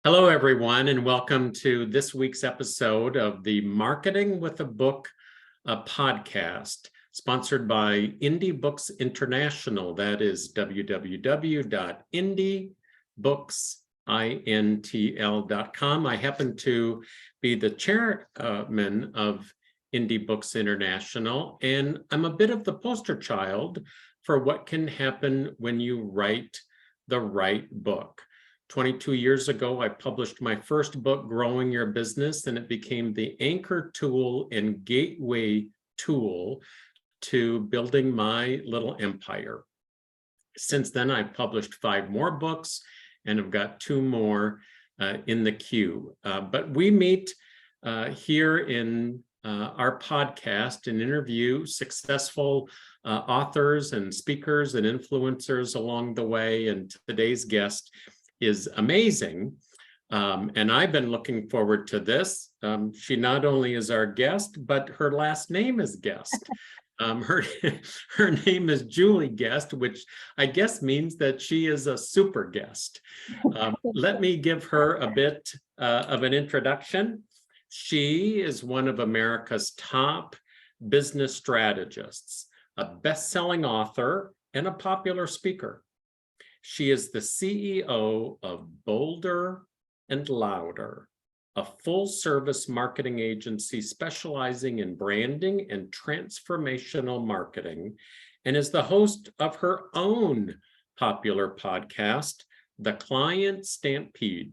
Hello, everyone, and welcome to this week's episode of the Marketing with a Book podcast, sponsored by Indie Books International. That is www.indiebooksintl.com. I happen to be the chairman of Indie Books International, and I'm a bit of the poster child for what can happen when you write the right book. 22 years ago, I published my first book, Growing Your Business, and it became the anchor tool and gateway tool to building my little empire. Since then, I've published 5 more books and have got 2 more in the queue. But we meet here in our podcast and interview successful authors and speakers and influencers along the way. And today's guest is amazing. And I've been looking forward to this. She not only is our guest, but her last name is Guest. Her name is Julie Guest, which I guess means that she is a super guest. Let me give her a bit of an introduction. She is one of America's top business strategists, a best-selling author, and a popular speaker. She is the CEO of Bolder and Louder, a full-service marketing agency specializing in branding and transformational marketing, and is the host of her own popular podcast, The Client Stampede.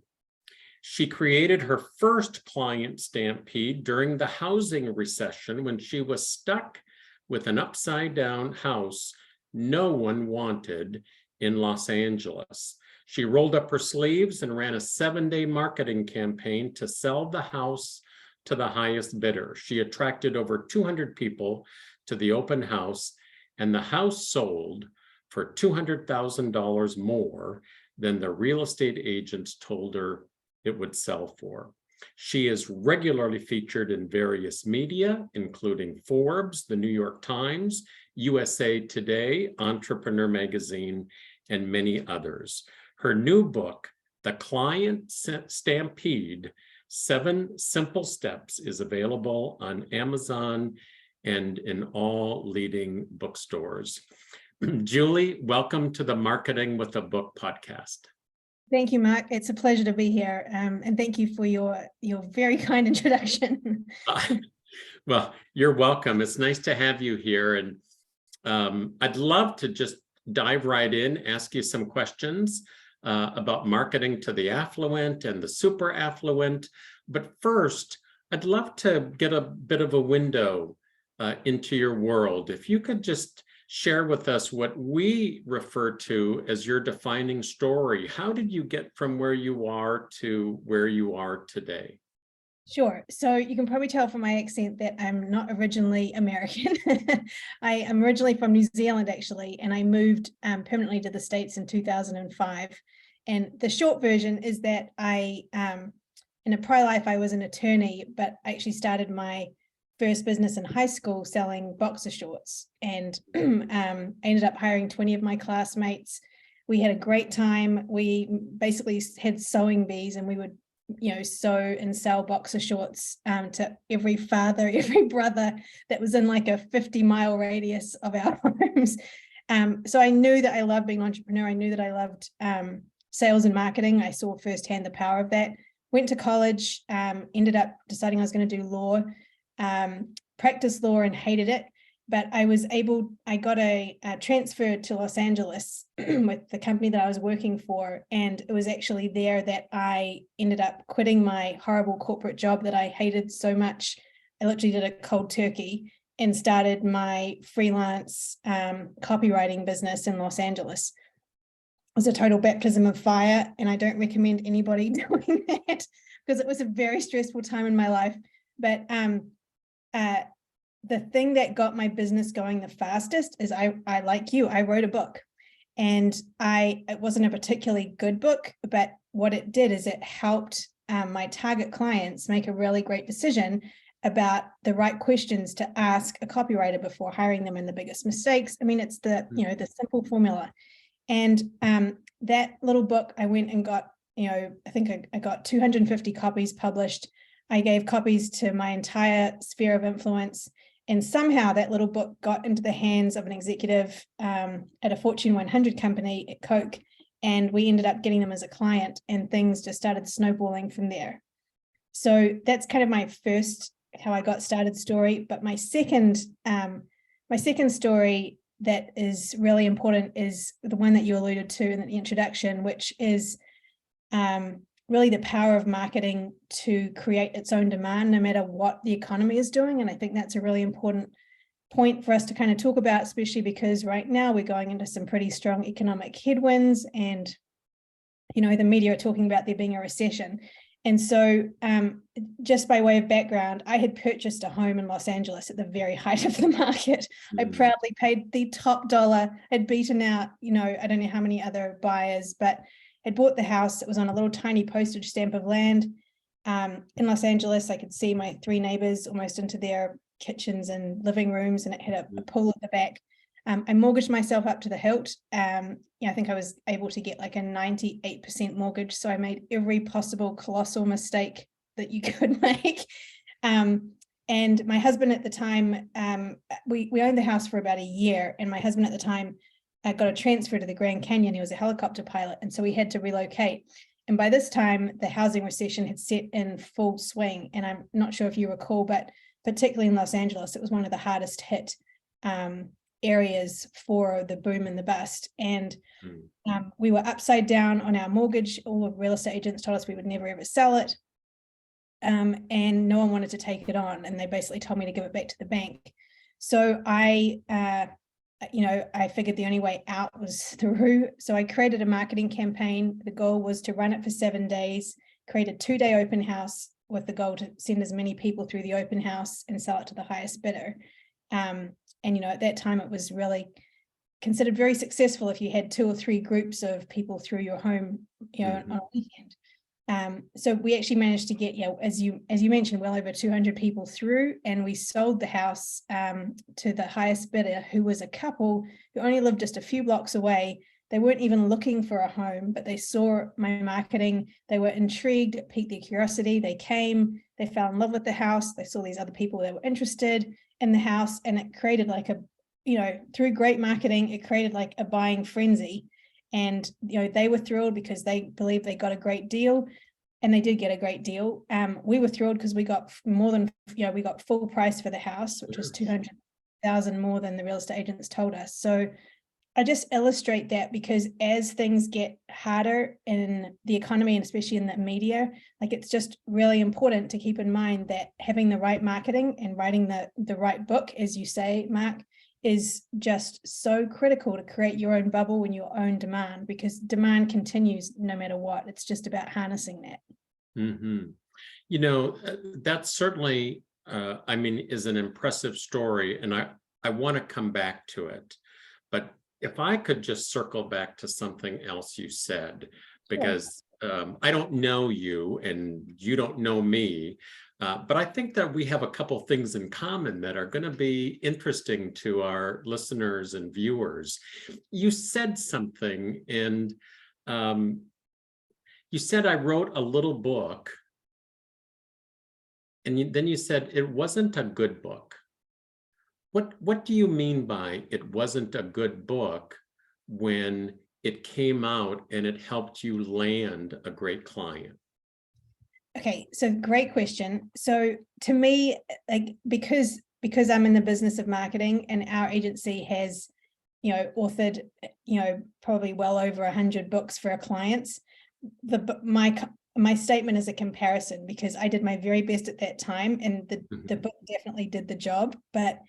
She created her first client stampede during the housing recession when she was stuck with an upside-down house no one wanted in Los Angeles. She rolled up her sleeves and ran a 7-day marketing campaign to sell the house to the highest bidder. She attracted over 200 people to the open house, and the house sold for $200,000 more than the real estate agents told her it would sell for. She is regularly featured in various media, including Forbes, the New York Times, USA Today, Entrepreneur Magazine, and many others. Her new book, The Client Stampede, 7 Simple Steps, is available on Amazon and in all leading bookstores. Julie, welcome to the Marketing with a Book podcast. Thank you, Mark. It's a pleasure to be here. And thank you for your very kind introduction. Well, you're welcome. It's nice to have you here. And I'd love to just dive right in, ask you some questions about marketing to the affluent and the super affluent. But first, I'd love to get a bit of a window into your world. If you could just share with us what we refer to as your defining story. How did you get from where you are to where you are today? Sure. So you can probably tell from my accent that I'm not originally American. I am originally from New Zealand, actually, and I moved permanently to the States in 2005. And the short version is that in a prior life, I was an attorney, but I actually started my first business in high school selling boxer shorts. And I ended up hiring 20 of my classmates. We had a great time. We basically had sewing bees, and we would sew and sell boxer shorts to every father, every brother that was in like a 50-mile radius of our homes. So I knew that I loved being an entrepreneur. I knew that I loved sales and marketing. I saw firsthand the power of that. Went to college, ended up deciding I was going to do law, practiced law and hated it. But I got a transfer to Los Angeles with the company that I was working for. And it was actually there that I ended up quitting my horrible corporate job that I hated so much. I literally did a cold turkey and started my freelance copywriting business in Los Angeles. It was a total baptism of fire, and I don't recommend anybody doing that because it was a very stressful time in my life. But the thing that got my business going the fastest is I like you, I wrote a book, and it wasn't a particularly good book, but what it did is it helped my target clients make a really great decision about the right questions to ask a copywriter before hiring them and the biggest mistakes. I mean, it's the simple formula. And that little book, I went and got I think I got 250 copies published. I gave copies to my entire sphere of influence. And somehow that little book got into the hands of an executive at a Fortune 100 company at Coke. And we ended up getting them as a client, and things just started snowballing from there. So that's kind of my first, how I got started story. But my second story that is really important is the one that you alluded to in the introduction, which is really the power of marketing to create its own demand, no matter what the economy is doing. And I think that's a really important point for us to kind of talk about, especially because right now we're going into some pretty strong economic headwinds, and the media are talking about there being a recession. And so just by way of background, I had purchased a home in Los Angeles at the very height of the market. I proudly paid the top dollar, had beaten out, I don't know how many other buyers, but had bought the house. It was on a little tiny postage stamp of land in Los Angeles. I could see my 3 neighbors almost into their kitchens and living rooms, and it had a pool at the back. I mortgaged myself up to the hilt. I think I was able to get like a 98% mortgage. So I made every possible colossal mistake that you could make. And my husband at the time, we owned the house for about a year, and my husband at the time got a transfer to the Grand Canyon. He was a helicopter pilot, and so we had to relocate. And by this time, the housing recession had set in full swing. And I'm not sure if you recall, but particularly in Los Angeles, it was one of the hardest hit areas for the boom and the bust. And we were upside down on our mortgage. All the real estate agents told us we would never ever sell it. And no one wanted to take it on. And they basically told me to give it back to the bank. So I figured the only way out was through. So I created a marketing campaign. The goal was to run it for 7 days, create a 2-day open house with the goal to send as many people through the open house and sell it to the highest bidder. And at that time, it was really considered very successful if you had 2 or 3 groups of people through your home, on a weekend. So we actually managed to get, as you mentioned, well over 200 people through, and we sold the house to the highest bidder, who was a couple who only lived just a few blocks away. They weren't even looking for a home, but they saw my marketing. They were intrigued, it piqued their curiosity. They came, they fell in love with the house. They saw these other people that were interested in the house, and it created like through great marketing, it created like a buying frenzy. And they were thrilled because they believed they got a great deal, and they did get a great deal. We were thrilled because we got more than we got full price for the house, which was $200,000 more than the real estate agents told us. So I just illustrate that because as things get harder in the economy, and especially in the media, like it's just really important to keep in mind that having the right marketing and writing the right book, as you say, Mark, is just so critical to create your own bubble and your own demand, because demand continues no matter what. It's just about harnessing that. That certainly, is an impressive story, and I want to come back to it. But if I could just circle back to something else you said, because I don't know you and you don't know me, but I think that we have a couple things in common that are going to be interesting to our listeners and viewers. You said something, and you said I wrote a little book, and then you said it wasn't a good book. What do you mean by it wasn't a good book when it came out and it helped you land a great client? Okay, so great question. So to me, like because I'm in the business of marketing, and our agency has, authored, probably well over 100 books for our clients, my statement is a comparison, because I did my very best at that time, and the book definitely did the job. But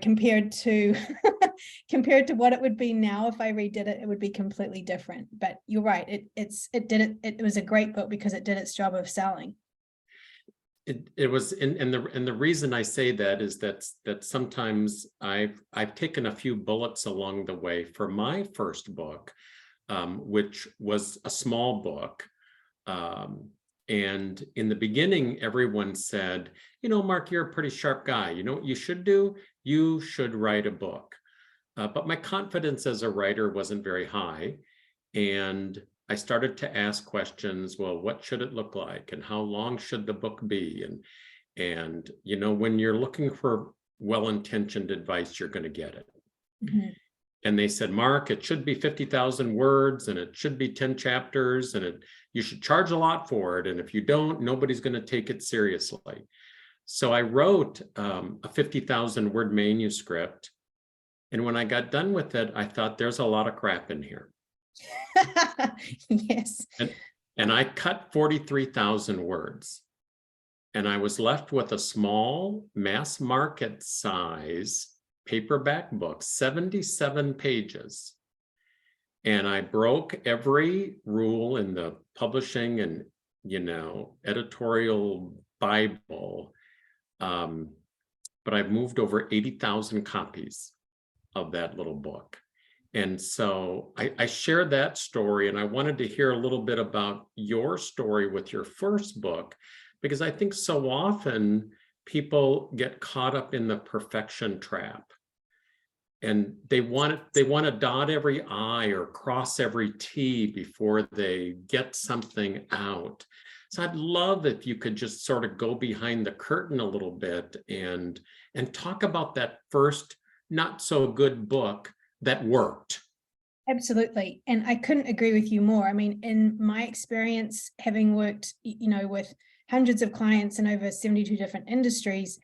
compared to what it would be now if I redid it, it would be completely different. But you're right, it was a great book because it did its job of selling. It was, and the reason I say that is that sometimes I've taken a few bullets along the way for my first book, which was a small book. And in the beginning, everyone said, Mark, you're a pretty sharp guy. You know what you should do? You should write a book. But my confidence as a writer wasn't very high. And I started to ask questions. Well, what should it look like? And how long should the book be? And when you're looking for well-intentioned advice, you're going to get it. Mhm. And they said, Mark, it should be 50,000 words and it should be 10 chapters and you should charge a lot for it. And if you don't, nobody's going to take it seriously. So I wrote a 50,000 word manuscript. And when I got done with it, I thought there's a lot of crap in here. Yes. And I cut 43,000 words. And I was left with a small mass market size paperback book, 77 pages. And I broke every rule in the publishing and, editorial Bible. But I've moved over 80,000 copies of that little book. And so I shared that story, and I wanted to hear a little bit about your story with your first book, because I think so often people get caught up in the perfection trap. And they want to dot every I or cross every T before they get something out. So I'd love if you could just sort of go behind the curtain a little bit and talk about that first not so good book that worked. Absolutely. And I couldn't agree with you more. I mean, in my experience, having worked, with hundreds of clients in over 72 different industries,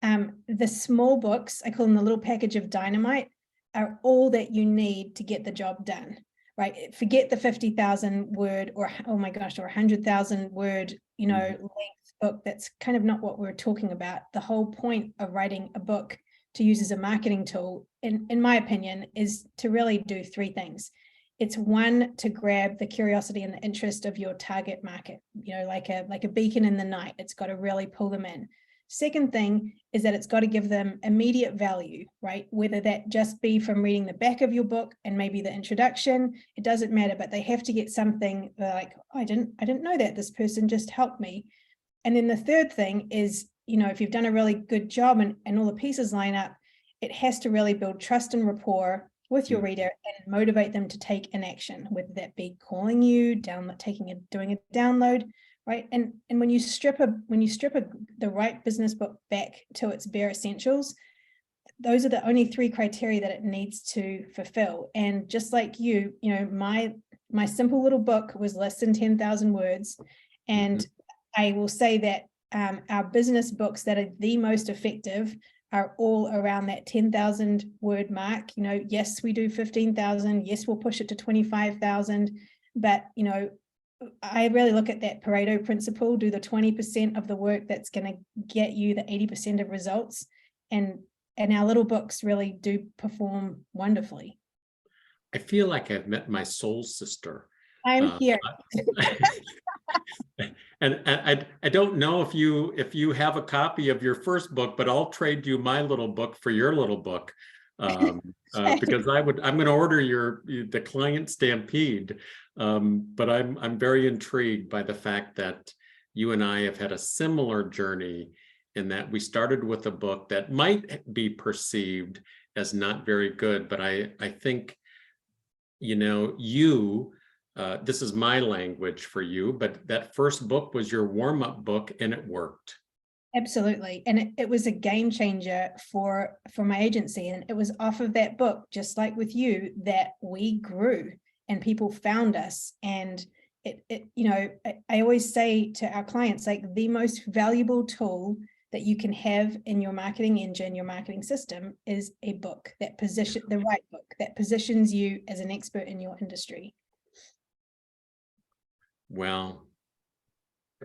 the small books, I call them the little package of dynamite, are all that you need to get the job done, right? Forget the 50,000 word or, oh my gosh, or 100,000 word, length book. That's kind of not what we're talking about. The whole point of writing a book to use as a marketing tool, in my opinion, is to really do three things. It's one, to grab the curiosity and the interest of your target market, like a beacon in the night. It's got to really pull them in. Second thing is that it's got to give them immediate value, right? Whether that just be from reading the back of your book and maybe the introduction, it doesn't matter, but they have to get something like, oh, I didn't know that, this person just helped me. And then the third thing is, if you've done a really good job and all the pieces line up, it has to really build trust and rapport with your reader and motivate them to take an action, whether that be calling you, doing a download, right? And when you strip the right business book back to its bare essentials, those are the only three criteria that it needs to fulfill. And just like you, my simple little book was less than 10,000 words, and I will say that our business books that are the most effective are all around that 10,000 word mark. Yes, we do 15,000. Yes, we'll push it to 25,000. But, I really look at that Pareto principle, do the 20% of the work that's going to get you the 80% of results. And our little books really do perform wonderfully. I feel like I've met my soul sister. I'm here. And I don't know if you have a copy of your first book, but I'll trade you my little book for your little book, because I'm going to order the Client Stampede. But I'm very intrigued by the fact that you and I have had a similar journey in that we started with a book that might be perceived as not very good, but I think, this is my language for you, but that first book was your warm-up book and it worked. Absolutely. And it was a game changer for my agency. And it was off of that book, just like with you, that we grew and people found us. And I always say to our clients, like, the most valuable tool that you can have in your marketing engine, your marketing system, is a book the right book that positions you as an expert in your industry. Well,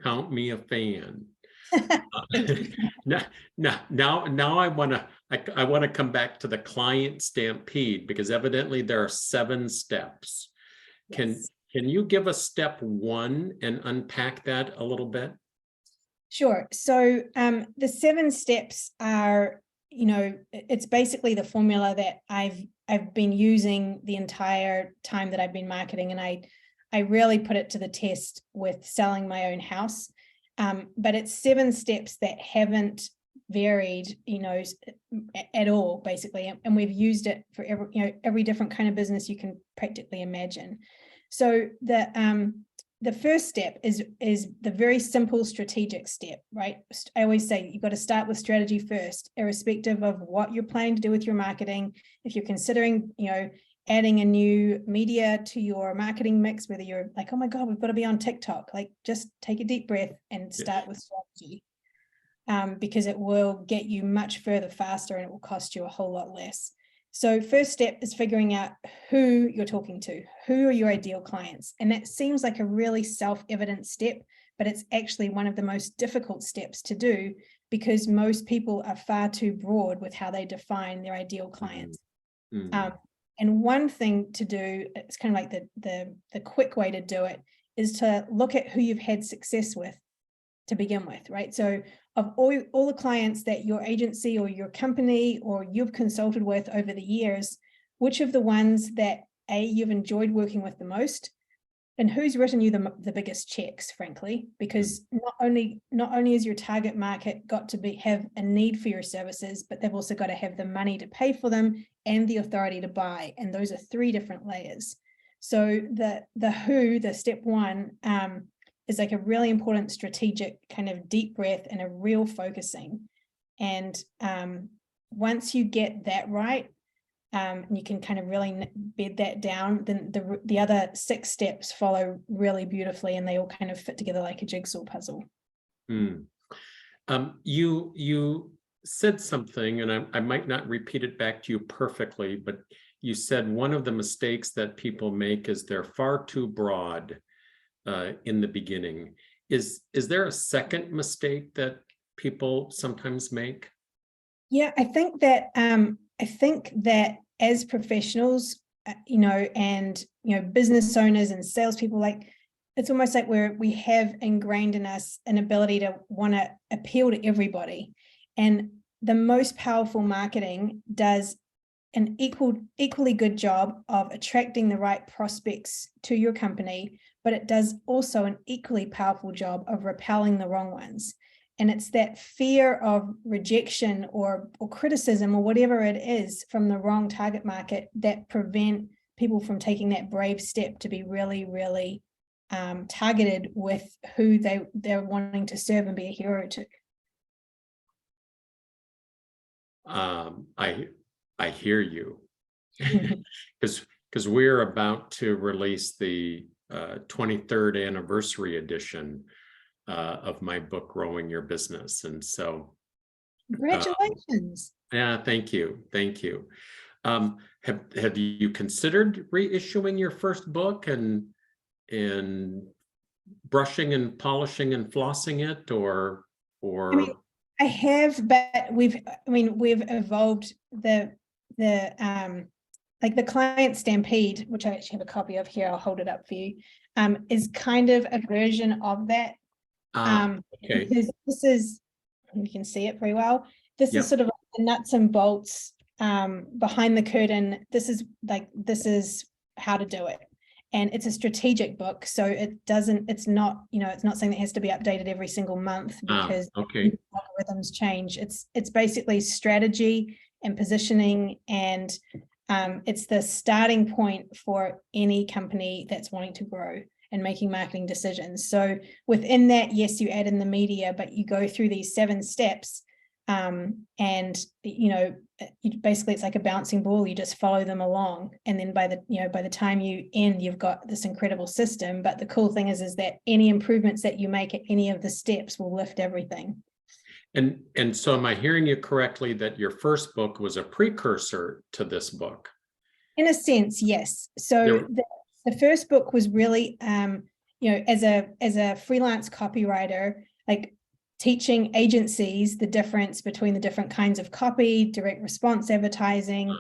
count me a fan. Now I want to come back to the Client Stampede, because evidently there are 7 steps. Yes. Can you give us step 1 and unpack that a little bit? Sure. So the 7 steps are, it's basically the formula that I've been using the entire time that I've been marketing, and I really put it to the test with selling my own house. But it's 7 steps that haven't varied, at all, basically. And we've used it for every different kind of business you can practically imagine. So the first step is the very simple strategic step, right? I always say you've got to start with strategy first, irrespective of what you're planning to do with your marketing. If you're considering, adding a new media to your marketing mix, whether you're like, oh my God, we've got to be on TikTok, like just take a deep breath and start with strategy, because it will get you much further faster and it will cost you a whole lot less. So first step is figuring out who you're talking to, who are your ideal clients. And that seems like a really self-evident step, but it's actually one of the most difficult steps to do because most people are far too broad with how they define their ideal clients. Mm-hmm. And one thing to do, it's kind of like the quick way to do it, is to look at who you've had success with to begin with, right? So of all the clients that your agency or your company or you've consulted with over the years, which of the ones that you've enjoyed working with the most, and who's written you the biggest checks, frankly, because not only is your target market got to have a need for your services, but they've also got to have the money to pay for them and the authority to buy. And those are 3 different layers. So the step one, is like a really important strategic kind of deep breath and a real focusing. And once you get that right, and you can kind of really bed that down, then the other 6 steps follow really beautifully and they all kind of fit together like a jigsaw puzzle. You said something, and I might not repeat it back to you perfectly, but you said one of the mistakes that people make is they're far too broad in the beginning. Is there a second mistake that people sometimes make? Yeah, I think that as professionals, and business owners and salespeople, like it's almost like we have ingrained in us an ability to want to appeal to everybody, and the most powerful marketing does an equally good job of attracting the right prospects to your company, but it does also an equally powerful job of repelling the wrong ones. And it's that fear of rejection or criticism or whatever it is from the wrong target market that prevent people from taking that brave step to be really, really targeted with who they're wanting to serve and be a hero to. I hear you, because we're about to release the 23rd anniversary edition of my book, Growing Your Business. And so congratulations. Yeah, thank you. Have you considered reissuing your first book and brushing and polishing and flossing it, or I have, but we've evolved the like the Client Stampede, which I actually have a copy of here, I'll hold it up for you, is kind of a version of that. Okay. Because this is, you can see it very well. This is sort of like the nuts and bolts behind the curtain. This is how to do it. And it's a strategic book. So it's not something that has to be updated every single month because algorithms change. It's basically strategy and positioning, and it's the starting point for any company that's wanting to grow and making marketing decisions. So within that, yes, you add in the media, but you go through these 7 steps, and basically it's like a bouncing ball. You just follow them along, and then by the time you end, you've got this incredible system. But the cool thing is that any improvements that you make at any of the steps will lift everything. And so am I hearing you correctly that your first book was a precursor to this book? In a sense, yes. So the first book was really, as a freelance copywriter, like teaching agencies the difference between the different kinds of copy, direct response advertising,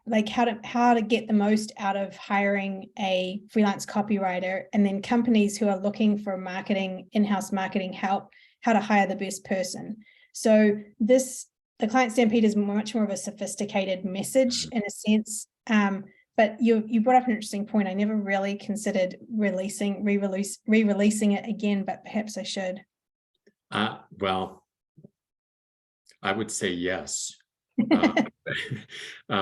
like how to get the most out of hiring a freelance copywriter, and then companies who are looking for in-house marketing help, how to hire the best person. So the Client Stampede is much more of a sophisticated message in a sense. But you brought up an interesting point. I never really considered re-releasing it again, but perhaps I should. Well, I would say yes,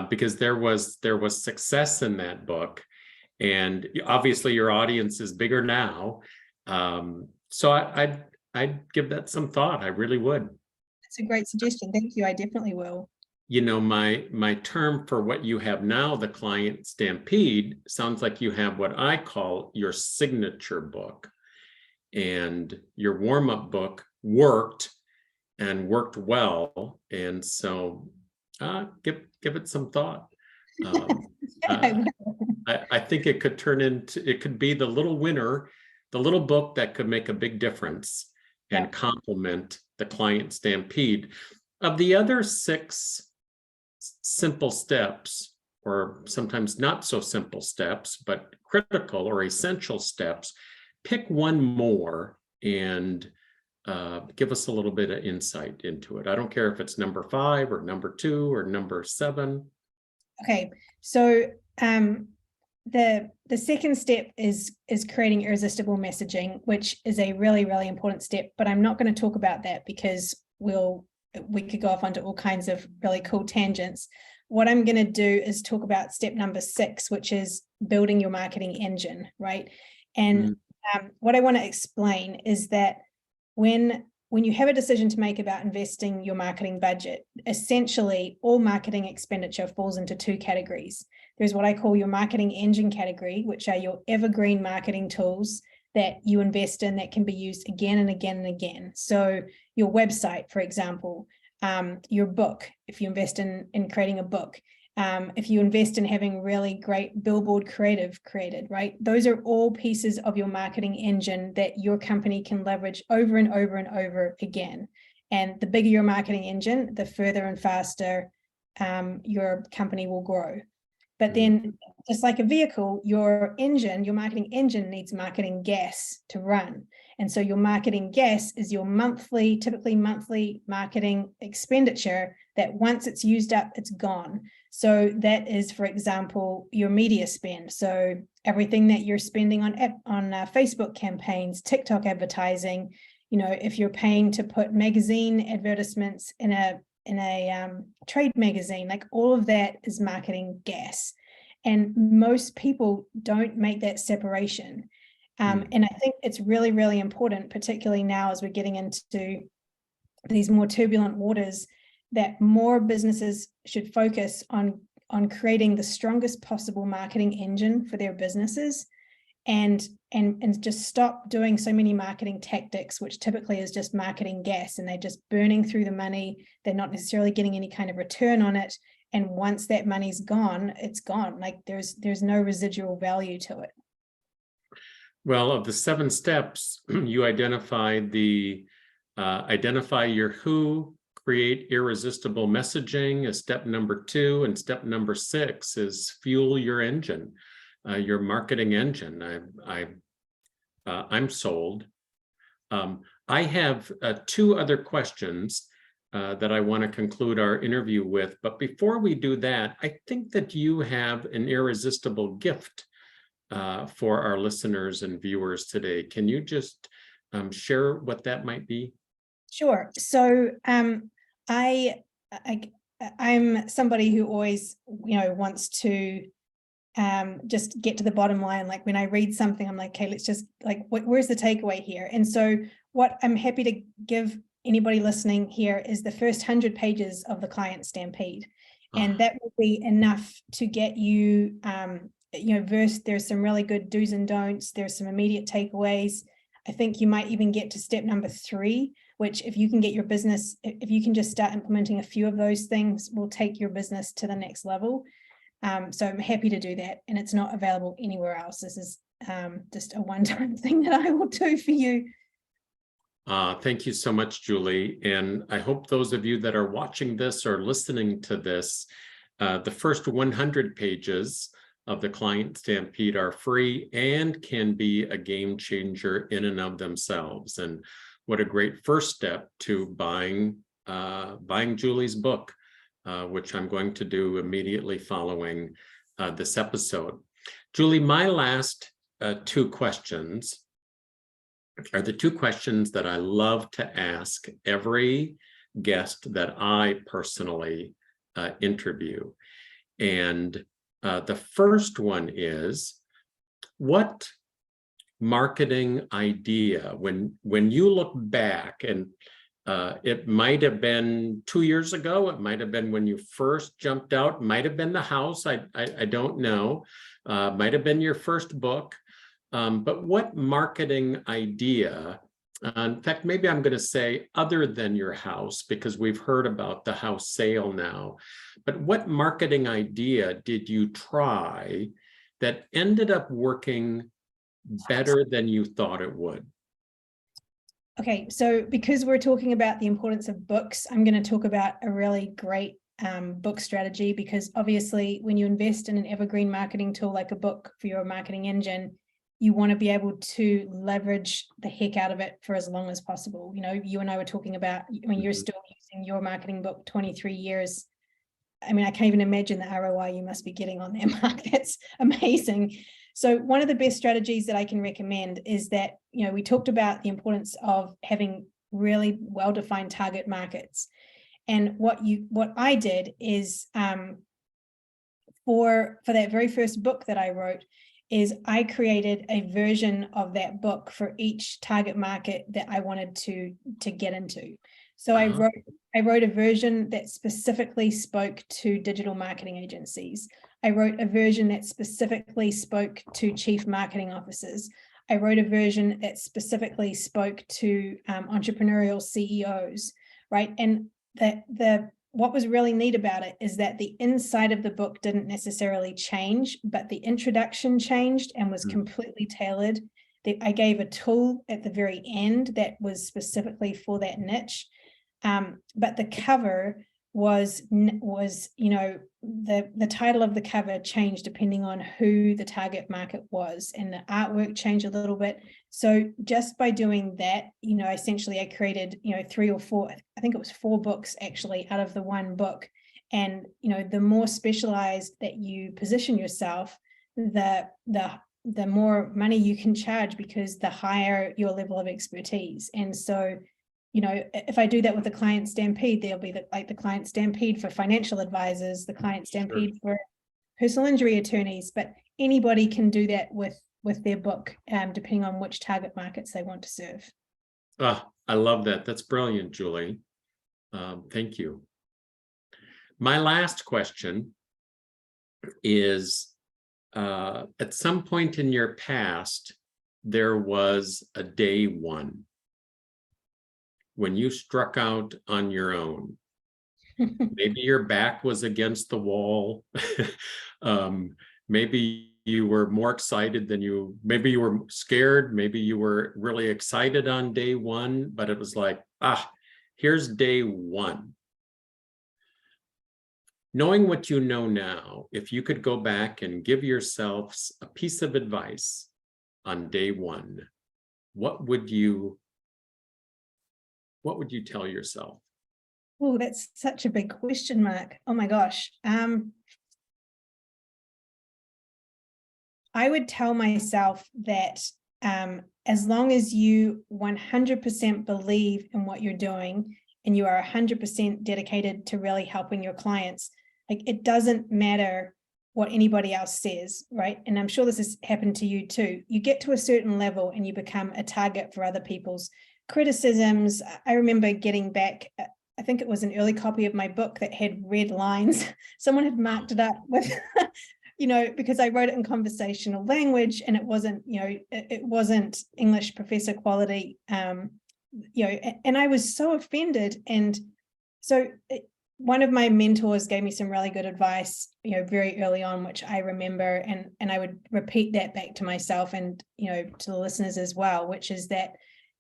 because there was success in that book, And obviously your audience is bigger now. So I'd give that some thought. I really would. That's a great suggestion. Thank you. I definitely will. You know, my term for what you have now, the Client Stampede, sounds like you have what I call your signature book. And your warm-up book worked and worked well. And so give it some thought. I think it could turn into, it could be the little winner, the little book that could make a big difference and complement the Client Stampede. Of the other 6 simple steps, or sometimes not so simple steps, but critical or essential steps, pick one more and give us a little bit of insight into it. I don't care if it's number 5 or number 2 or number 7. Okay, so the second step is creating irresistible messaging, which is a really, really important step, but I'm not going to talk about that because we could go off onto all kinds of really cool tangents. What I'm going to do is talk about step number 6, which is building your marketing engine, right? And what I want to explain is that when you have a decision to make about investing your marketing budget, essentially all marketing expenditure falls into 2 categories. There's what I call your marketing engine category, which are your evergreen marketing tools that you invest in that can be used again and again and again. So your website, for example, your book, if you invest in creating a book, if you invest in having really great billboard creative created, right? Those are all pieces of your marketing engine that your company can leverage over and over and over again. And the bigger your marketing engine, the further and faster your company will grow. But then, just like a vehicle, your marketing engine needs marketing gas to run. And so your marketing gas is your typically monthly marketing expenditure that once it's used up, it's gone. So that is, for example, your media spend. So everything that you're spending on Facebook campaigns, TikTok advertising, if you're paying to put magazine advertisements in a trade magazine, like all of that is marketing gas. And most people don't make that separation. And I think it's really, really important, particularly now as we're getting into these more turbulent waters, that more businesses should focus on creating the strongest possible marketing engine for their businesses, and just stop doing so many marketing tactics, which typically is just marketing gas, and they're just burning through the money. They're not necessarily getting any kind of return on it. And once that money's gone, it's gone. Like there's no residual value to it. Well, of the 7 steps, you identify your who, create irresistible messaging as step number 2, and step number 6 is fuel your engine, your marketing engine. I'm sold. I have 2 other questions that I want to conclude our interview with. But before we do that, I think that you have an irresistible gift for our listeners and viewers today. Can you just share what that might be? Sure. So I'm somebody who always, wants to just get to the bottom line. Like when I read something, I'm like, okay, let's just where's the takeaway here? And so what I'm happy to give anybody listening here is the first 100 pages of the Client Stampede. And that will be enough to get you, there's some really good do's and don'ts. There's some immediate takeaways. I think you might even get to step number 3, which if you can get your business, if you can just start implementing a few of those things, will take your business to the next level. So I'm happy to do that. And it's not available anywhere else. This is just a one-time thing that I will do for you. Thank you so much, Julie. And I hope those of you that are watching this or listening to this, the first 100 pages of the Client Stampede are free and can be a game changer in and of themselves. And what a great first step to buying Julie's book, which I'm going to do immediately following this episode. Julie, my last 2 questions are the 2 questions that I love to ask every guest that I personally interview. And the first one is, what marketing idea, when you look back, and it might have been 2 years ago, it might have been when you first jumped out, might have been the house, I don't know, might have been your first book, but what marketing idea, in fact, maybe I'm going to say other than your house, because we've heard about the house sale now, but what marketing idea did you try that ended up working better than you thought it would? Okay, so because we're talking about the importance of books, I'm going to talk about a really great book strategy, because obviously when you invest in an evergreen marketing tool like a book for your marketing engine, you want to be able to leverage the heck out of it for as long as possible. You know, you and I were talking about, I mean, you're still using your marketing book 23 years. I mean, I can't even imagine the ROI you must be getting on that, Mark. That's amazing. So one of the best strategies that I can recommend is that, you know, we talked about the importance of having really well-defined target markets. And what I did is for that very first book that I wrote, is I created a version of that book for each target market that I wanted to get into. So I wrote a version that specifically spoke to digital marketing agencies. I wrote a version that specifically spoke to chief marketing officers. I wrote a version that specifically spoke to entrepreneurial CEOs, right? And what was really neat about it is that the inside of the book didn't necessarily change, but the introduction changed and was completely tailored. I gave a tool at the very end that was specifically for that niche. But the cover was, you know, the title of the cover changed depending on who the target market was, and the artwork changed a little bit. So just by doing that, you know, essentially I created, you know, 3 or 4, I think it was 4 books actually out of the one book. And, you know, the more specialized that you position yourself, the more money you can charge, because the higher your level of expertise. And so, you know, if I do that with the client stampede, there'll be the client stampede for financial advisors, the client stampede for personal injury attorneys, but anybody can do that with their book, depending on which target markets they want to serve. Oh, I love that. That's brilliant, Julie. Thank you. My last question is, at some point in your past, there was a day one when you struck out on your own. Maybe your back was against the wall. Maybe you were more excited than maybe you were scared. Maybe you were really excited on day one, but it was like, here's day one. Knowing what you know now, if you could go back and give yourself a piece of advice on day one, what would you tell yourself? Oh, that's such a big question, Mark. Oh my gosh. I would tell myself that as long as you 100% believe in what you're doing and you are 100% dedicated to really helping your clients, like, it doesn't matter what anybody else says, right? And I'm sure this has happened to you too. You get to a certain level and you become a target for other people's criticisms. I remember getting back, I think it was an early copy of my book that had red lines. Someone had marked it up with, you know, because I wrote it in conversational language and it wasn't, you know, it wasn't English professor quality, you know, and I was so offended. And so one of my mentors gave me some really good advice, you know, very early on, which I remember, and I would repeat that back to myself and, you know, to the listeners as well, which is that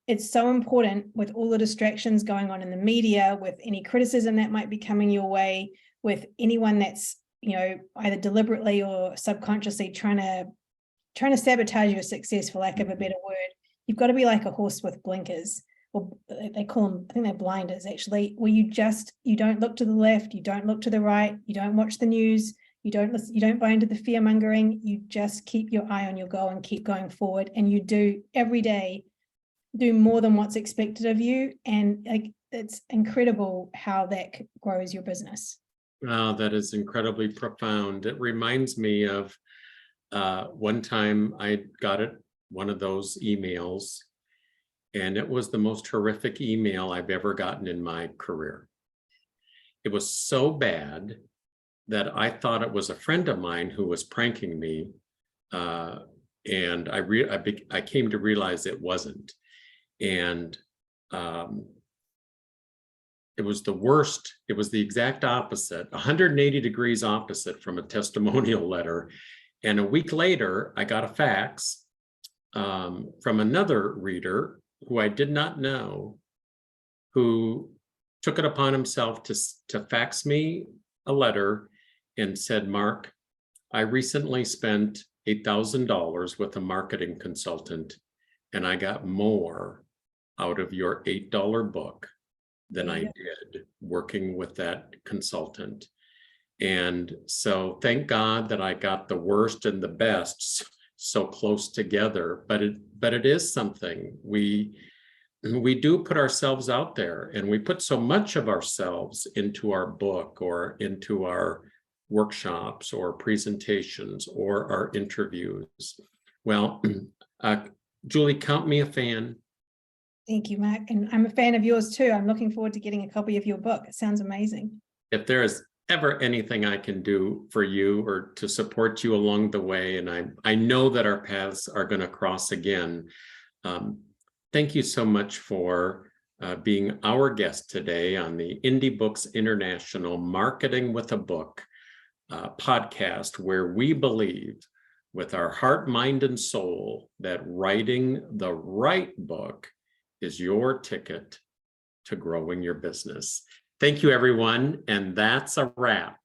it's so important, with all the distractions going on in the media, with any criticism that might be coming your way, with anyone that's, you know, either deliberately or subconsciously trying to sabotage your success, for lack of a better word. You've got to be like a horse with blinkers, or they call them, I think they're blinders actually, where you don't look to the left, you don't look to the right, you don't watch the news, you don't listen, you don't buy into the fear mongering, you just keep your eye on your goal and keep going forward. And you do every day, do more than what's expected of you. And like, it's incredible how that grows your business. Wow, that is incredibly profound. It reminds me of one time I got one of those emails, and it was the most horrific email I've ever gotten in my career. It was so bad that I thought it was a friend of mine who was pranking me. And I came to realize it wasn't. And it was the worst. It was the exact opposite, 180 degrees opposite from a testimonial letter. And a week later, I got a fax from another reader who I did not know, who took it upon himself to fax me a letter and said, Mark, I recently spent $8,000 with a marketing consultant, and I got more out of your $8 book than I did working with that consultant. And so thank God that I got the worst and the best so close together, but it is something. We do put ourselves out there, and we put so much of ourselves into our book or into our workshops or presentations or our interviews. Well, Julie, count me a fan. Thank you, Mark. And I'm a fan of yours too. I'm looking forward to getting a copy of your book. It sounds amazing. If there is ever anything I can do for you or to support you along the way, and I know that our paths are going to cross again, thank you so much for being our guest today on the Indie Books International Marketing with a Book podcast, where we believe with our heart, mind, and soul that writing the right book is your ticket to growing your business. Thank you, everyone. And that's a wrap.